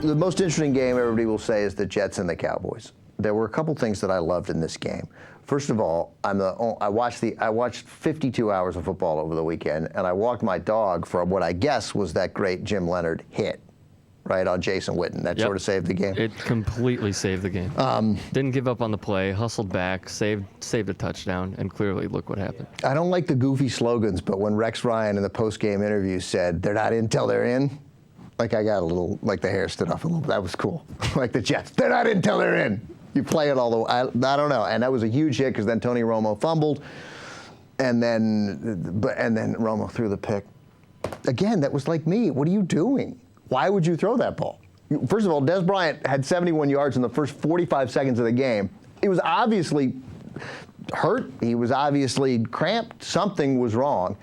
The most interesting game, everybody will say, is the Jets and the Cowboys. There were a couple things that I loved in this game. First of all, I watched 52 hours of football over the weekend, and I walked my dog for what I guess was that great Jim Leonhard hit, right, on Jason Witten. That sort of saved the game. It completely saved the game. Didn't give up on the play, hustled back, saved a touchdown, and clearly look what happened. I don't like the goofy slogans, but when Rex Ryan in the post-game interview said, "They're not in till they're in," like I got a little, like the hair stood up a little. That was cool. Like the Jets, they're not in till they're in. You play it all the way. I don't know. And that was a huge hit because then Tony Romo fumbled, and then Romo threw the pick. Again, that was like me. What are you doing? Why would you throw that ball? First of all, Des Bryant had 71 yards in the first 45 seconds of the game. He was obviously hurt. He was obviously cramped. Something was wrong.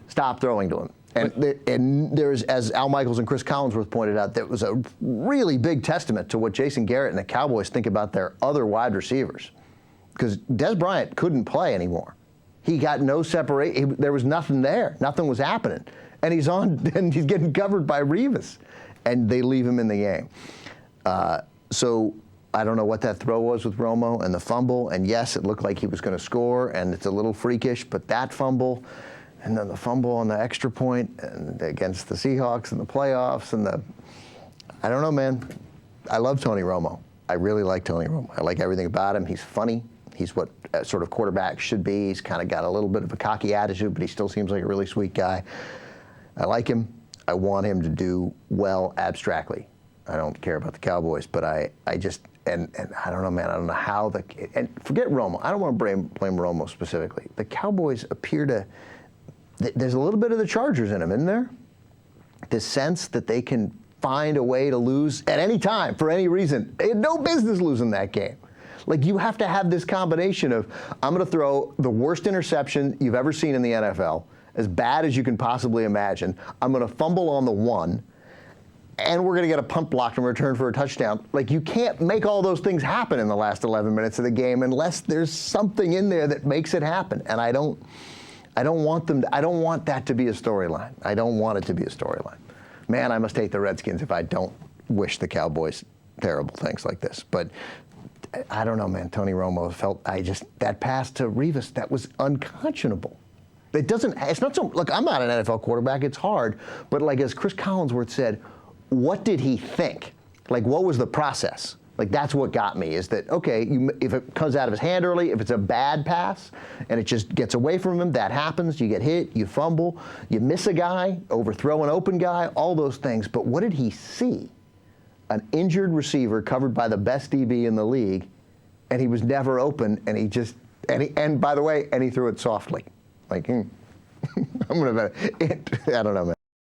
Stop throwing to him. And there's, as Al Michaels and Chris Collinsworth pointed out, that was a really big testament to what Jason Garrett and the Cowboys think about their other wide receivers. Because Des Bryant couldn't play anymore. He got no separation. There was nothing there. Nothing was happening. And he's getting covered by Revis. And they leave him in the game. So I don't know what that throw was with Romo and the fumble. And yes, it looked like he was going to score, and it's a little freakish, but that fumble, and then the fumble on the extra point and against the Seahawks in the playoffs, and I don't know, man. I love Tony Romo. I really like Tony Romo. I like everything about him. He's funny. He's what sort of quarterback should be. He's kind of got a little bit of a cocky attitude, but he still seems like a really sweet guy. I like him. I want him to do well abstractly. I don't care about the Cowboys, but I just, and I don't know, man. I don't know how and forget Romo. I don't want to blame Romo specifically. The Cowboys appear to, there's a little bit of the Chargers in them, isn't there? This sense that they can find a way to lose at any time for any reason. They had no business losing that game. Like, you have to have this combination of, I'm going to throw the worst interception you've ever seen in the NFL, as bad as you can possibly imagine. I'm going to fumble on the one, and we're going to get a punt block in return for a touchdown. Like, you can't make all those things happen in the last 11 minutes of the game unless there's something in there that makes it happen. And I don't want that to be a storyline. I don't want it to be a storyline. Man, I must hate the Redskins if I don't wish the Cowboys terrible things like this. But I don't know, man. Tony Romo that pass to Revis, that was unconscionable. It's not so, look, I'm not an NFL quarterback. It's hard. But like, as Chris Collinsworth said, what did he think? Like, what was the process? Like, that's what got me, is that, okay, if it comes out of his hand early, if it's a bad pass and it just gets away from him, that happens. You get hit, you fumble, you miss a guy, overthrow an open guy, all those things. But what did he see? An injured receiver covered by the best DB in the league, and he was never open, and he threw it softly. Like, I don't know, man.